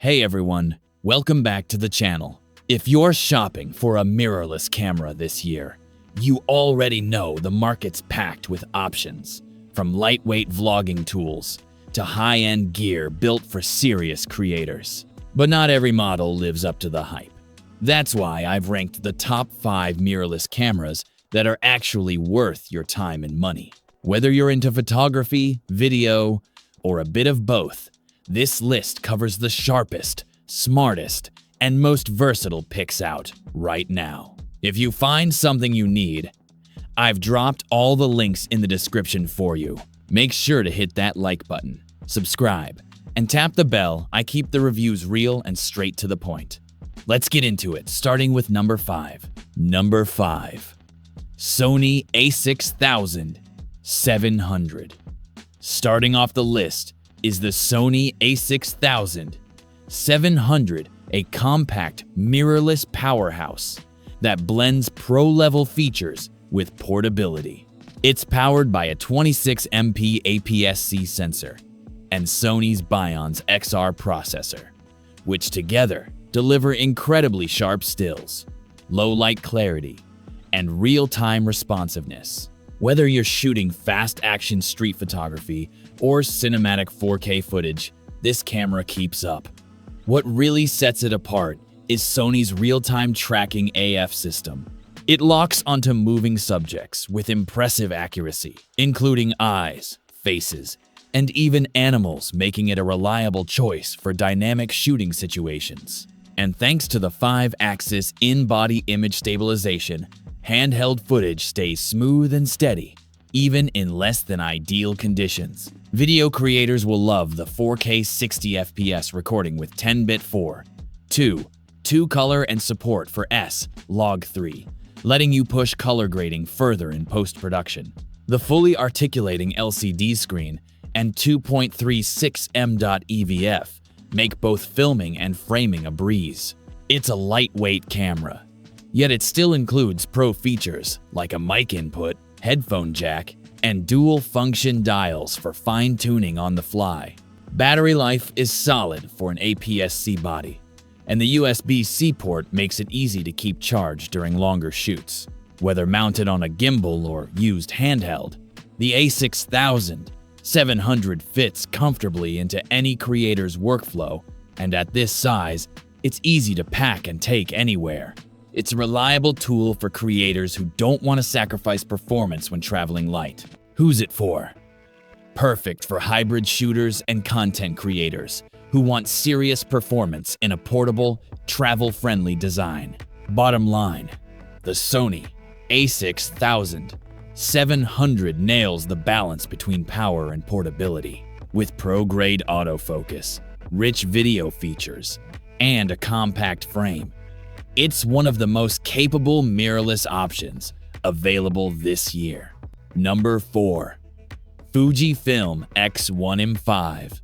Hey everyone, welcome back to the channel. If you're shopping for a mirrorless camera this year, you already know the market's packed with options, from lightweight vlogging tools to high-end gear built for serious creators. But not every model lives up to the hype. That's why I've ranked the top 5 mirrorless cameras that are actually worth your time and money. Whether you're into photography, video, or a bit of both, this list covers the sharpest, smartest, and most versatile picks out right now. If you find something you need, I've dropped all the links in the description for you. Make sure to hit that like button, subscribe, and tap the bell. I keep the reviews real and straight to the point. Let's get into it, starting with number 5. Number 5. Sony a6000 700. Starting off the list is the Sony a6000 700, a compact mirrorless powerhouse that blends pro-level features with portability. It's powered by a 26MP APS-C sensor and Sony's Bion's XR processor, which together deliver incredibly sharp stills, low light clarity, and real-time responsiveness. Whether you're shooting fast-action street photography or cinematic 4K footage, this camera keeps up. What really sets it apart is Sony's real-time tracking AF system. It locks onto moving subjects with impressive accuracy, including eyes, faces, and even animals, making it a reliable choice for dynamic shooting situations. And thanks to the 5-axis in-body image stabilization, handheld footage stays smooth and steady, even in less than ideal conditions. Video creators will love the 4K 60 FPS recording with 10-bit 4:2 color and support for S-Log3, letting you push color grading further in post-production. The fully articulating LCD screen and 2.36 m.EVF make both filming and framing a breeze. It's a lightweight camera, yet it still includes pro features like a mic input, headphone jack, and dual-function dials for fine-tuning on the fly. Battery life is solid for an APS-C body, and the USB-C port makes it easy to keep charged during longer shoots. Whether mounted on a gimbal or used handheld, the a6000 700 fits comfortably into any creator's workflow, and at this size, it's easy to pack and take anywhere. It's a reliable tool for creators who don't want to sacrifice performance when traveling light. Who's it for? Perfect for hybrid shooters and content creators who want serious performance in a portable, travel-friendly design. Bottom line, the Sony a6000 700 nails the balance between power and portability. With pro-grade autofocus, rich video features, and a compact frame, it's one of the most capable mirrorless options available this year. Number 4. Fujifilm X M5.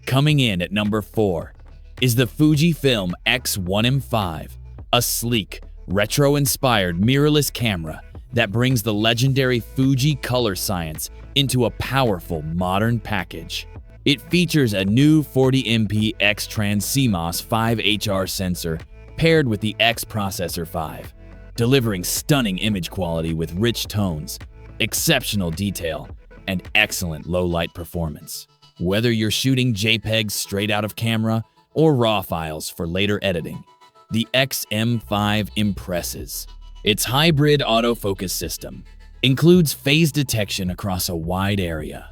Coming in at number 4 is the Fujifilm X M5, a sleek, retro-inspired mirrorless camera that brings the legendary Fuji color science into a powerful modern package. It features a new 40MP X-Trans CMOS 5HR sensor paired with the X Processor 5, delivering stunning image quality with rich tones, exceptional detail, and excellent low-light performance. Whether you're shooting JPEGs straight out of camera or RAW files for later editing, the X M5 impresses. Its hybrid autofocus system includes phase detection across a wide area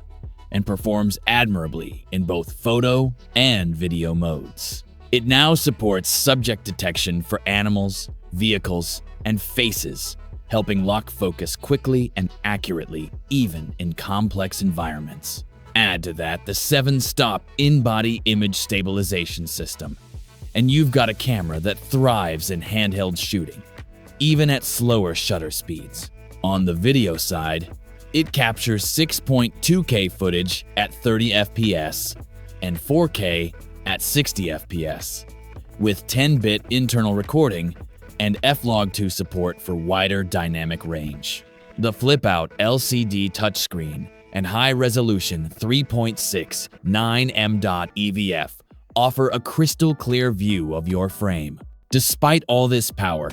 and performs admirably in both photo and video modes. It now supports subject detection for animals, vehicles, and faces, helping lock focus quickly and accurately even in complex environments. Add to that the 7-stop in-body image stabilization system, and you've got a camera that thrives in handheld shooting, even at slower shutter speeds. On the video side, it captures 6.2K footage at 30 FPS and 4K at 60 FPS, with 10-bit internal recording and F-Log2 support for wider dynamic range. The flip-out LCD touchscreen and high-resolution 3.69 m.EVF offer a crystal clear view of your frame. Despite all this power,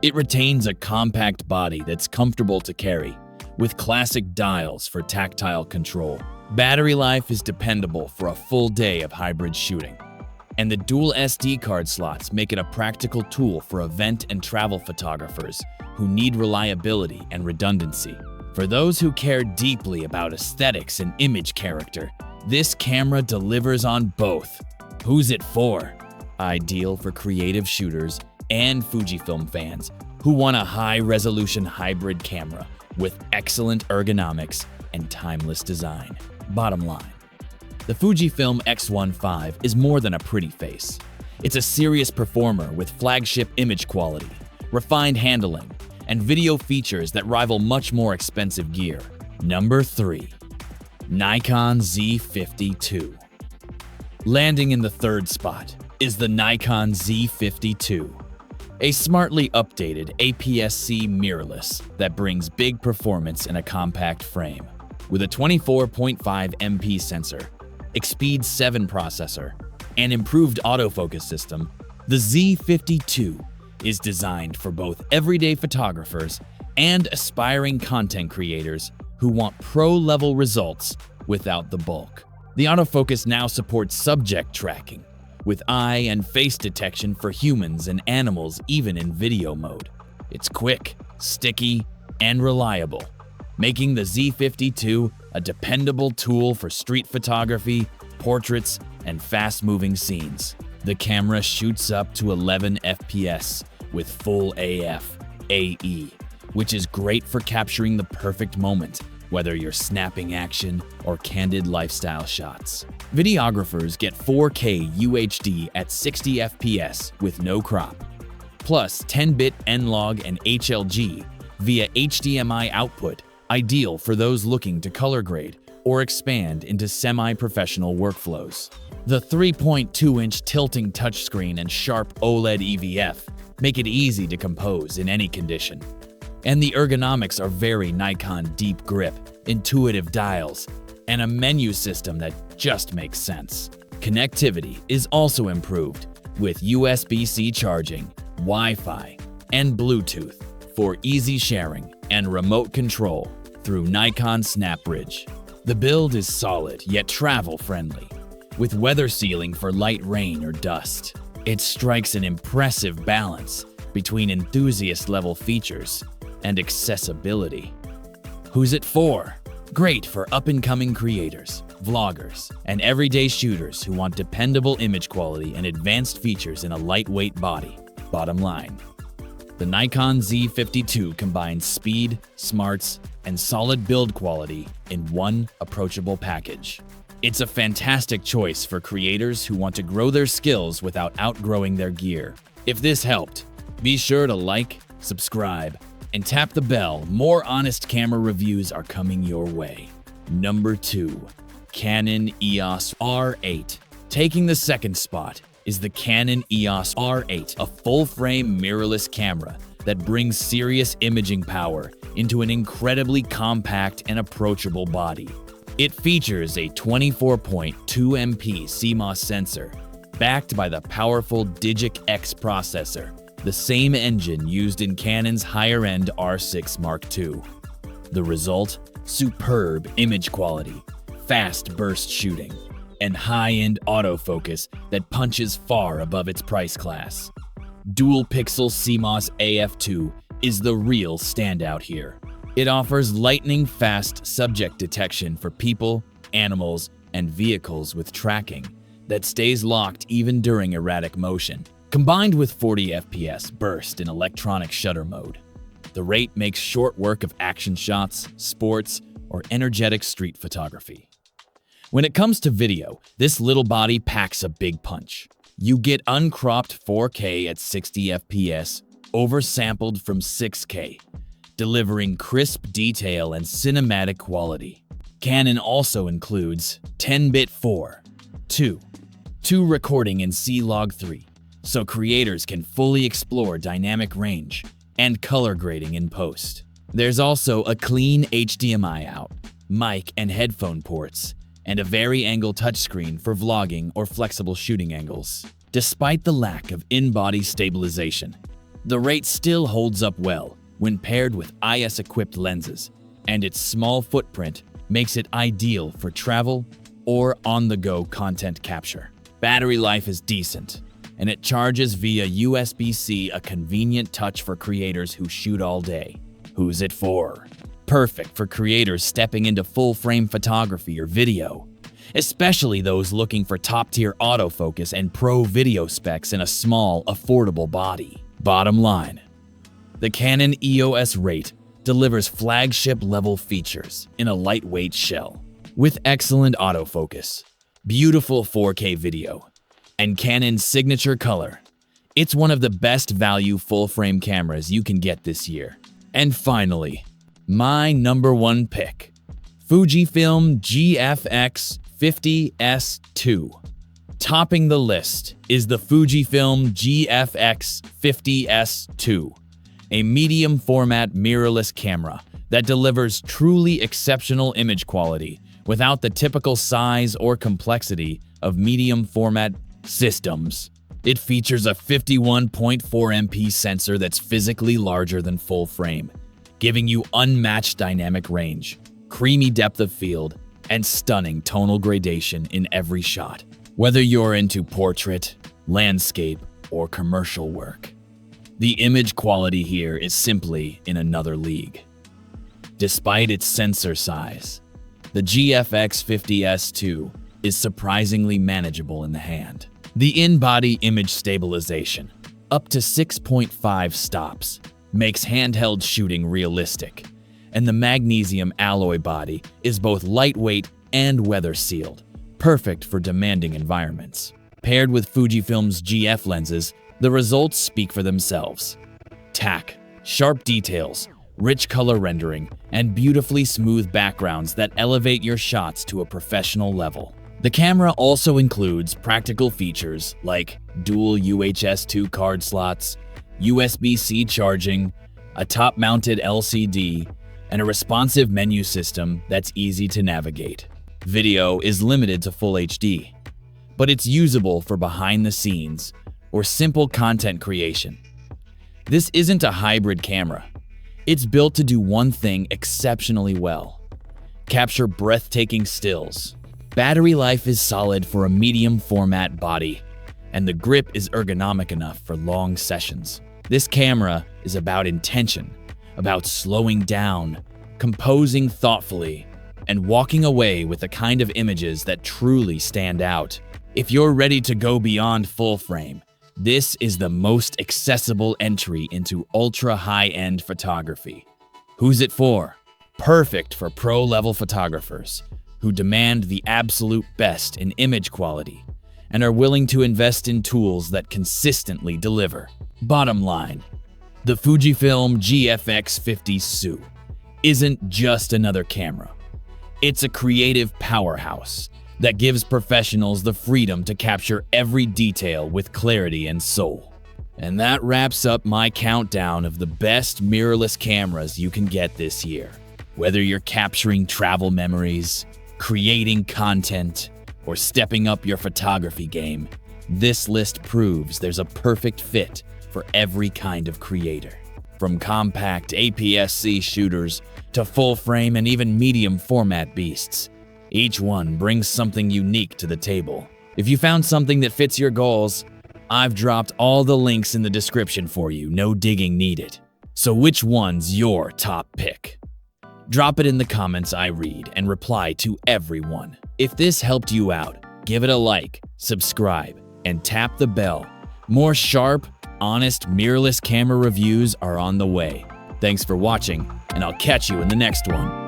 it retains a compact body that's comfortable to carry, with classic dials for tactile control. Battery life is dependable for a full day of hybrid shooting, and the dual SD card slots make it a practical tool for event and travel photographers who need reliability and redundancy. For those who care deeply about aesthetics and image character, this camera delivers on both. Who's it for? Ideal for creative shooters and Fujifilm fans who want a high-resolution hybrid camera with excellent ergonomics and timeless design. Bottom line, the Fujifilm X M5 is more than a pretty face. It's a serious performer with flagship image quality, refined handling, and video features that rival much more expensive gear. Number 3. Nikon Z50 II. Landing in the third spot is the Nikon Z50 II, a smartly updated APS-C mirrorless that brings big performance in a compact frame. With a 24.5 MP sensor, Expeed 7 processor, and improved autofocus system, the Z50 II is designed for both everyday photographers and aspiring content creators who want pro-level results without the bulk. The autofocus now supports subject tracking, with eye and face detection for humans and animals even in video mode. It's quick, sticky, and reliable, making the Z50 II a dependable tool for street photography, portraits, and fast-moving scenes. The camera shoots up to 11 FPS with full AF, AE, which is great for capturing the perfect moment, whether you're snapping action or candid lifestyle shots. Videographers get 4K UHD at 60 FPS with no crop, plus 10-bit N-Log and HLG via HDMI output, ideal for those looking to color grade or expand into semi-professional workflows. The 3.2-inch tilting touchscreen and sharp OLED EVF make it easy to compose in any condition. And the ergonomics are very Nikon deep grip, intuitive dials, and a menu system that just makes sense. Connectivity is also improved with USB-C charging, Wi-Fi, and Bluetooth for easy sharing and remote control through Nikon SnapBridge. The build is solid yet travel-friendly, with weather sealing for light rain or dust. It strikes an impressive balance between enthusiast-level features and accessibility. Who's it for? Great for up-and-coming creators, vloggers, and everyday shooters who want dependable image quality and advanced features in a lightweight body. Bottom line, the Nikon Z50 II combines speed, smarts, and solid build quality in one approachable package. It's a fantastic choice for creators who want to grow their skills without outgrowing their gear. If this helped, be sure to like, subscribe, and tap the bell. More honest camera reviews are coming your way. Number 2. Canon EOS R8. Taking the second spot is the Canon EOS R8, a full-frame mirrorless camera that brings serious imaging power into an incredibly compact and approachable body. It features a 24.2 MP CMOS sensor, backed by the powerful Digic X processor, the same engine used in Canon's higher-end R6 Mark II. The result? Superb image quality, fast burst shooting, and high-end autofocus that punches far above its price class. Dual-pixel CMOS AF2 is the real standout here. It offers lightning-fast subject detection for people, animals, and vehicles with tracking that stays locked even during erratic motion. Combined with 40 FPS burst in electronic shutter mode, the rate makes short work of action shots, sports, or energetic street photography. When it comes to video, this little body packs a big punch. You get uncropped 4K at 60 FPS, oversampled from 6K, delivering crisp detail and cinematic quality. Canon also includes 10-bit 4.2 recording in C-Log 3, so creators can fully explore dynamic range and color grading in post. There's also a clean HDMI out, mic and headphone ports, and a vari-angle touchscreen for vlogging or flexible shooting angles. Despite the lack of in-body stabilization, the R8 still holds up well when paired with IS-equipped lenses, and its small footprint makes it ideal for travel or on-the-go content capture. Battery life is decent, and it charges via USB-C, a convenient touch for creators who shoot all day. Who's it for? Perfect for creators stepping into full-frame photography or video, especially those looking for top-tier autofocus and pro video specs in a small, affordable body. Bottom line, the Canon EOS R8 delivers flagship-level features in a lightweight shell. With excellent autofocus, beautiful 4K video, and Canon's signature color, it's one of the best value full-frame cameras you can get this year. And finally, my number one pick, Fujifilm GFX50S II. Topping the list is the Fujifilm GFX50S II, a medium format mirrorless camera that delivers truly exceptional image quality without the typical size or complexity of medium format systems. It features a 51.4 MP sensor that's physically larger than full frame, giving you unmatched dynamic range, creamy depth of field, and stunning tonal gradation in every shot. Whether you're into portrait, landscape, or commercial work, the image quality here is simply in another league. Despite its sensor size, the GFX50S II is surprisingly manageable in the hand. The in-body image stabilization, up to 6.5 stops, makes handheld shooting realistic, and the magnesium alloy body is both lightweight and weather-sealed, perfect for demanding environments. Paired with Fujifilm's GF lenses, the results speak for themselves. Tack, sharp details, rich color rendering, and beautifully smooth backgrounds that elevate your shots to a professional level. The camera also includes practical features like dual UHS 2 card slots, USB-C charging, a top-mounted LCD, and a responsive menu system that's easy to navigate. Video is limited to Full HD, but it's usable for behind-the-scenes or simple content creation. This isn't a hybrid camera. It's built to do one thing exceptionally well: capture breathtaking stills. Battery life is solid for a medium format body, and the grip is ergonomic enough for long sessions. This camera is about intention, about slowing down, composing thoughtfully, and walking away with the kind of images that truly stand out. If you're ready to go beyond full frame, this is the most accessible entry into ultra-high-end photography. Who's it for? Perfect for pro-level photographers who demand the absolute best in image quality and are willing to invest in tools that consistently deliver. Bottom line, the Fujifilm GFX50 II isn't just another camera. It's a creative powerhouse that gives professionals the freedom to capture every detail with clarity and soul. And that wraps up my countdown of the best mirrorless cameras you can get this year. Whether you're capturing travel memories, creating content, or stepping up your photography game, this list proves there's a perfect fit for every kind of creator. From compact APS-C shooters to full-frame and even medium-format beasts, each one brings something unique to the table. If you found something that fits your goals, I've dropped all the links in the description for you, no digging needed. So which one's your top pick? Drop it in the comments. I read and reply to everyone. If this helped you out, give it a like, subscribe, and tap the bell. More sharp, honest, mirrorless camera reviews are on the way. Thanks for watching, and I'll catch you in the next one.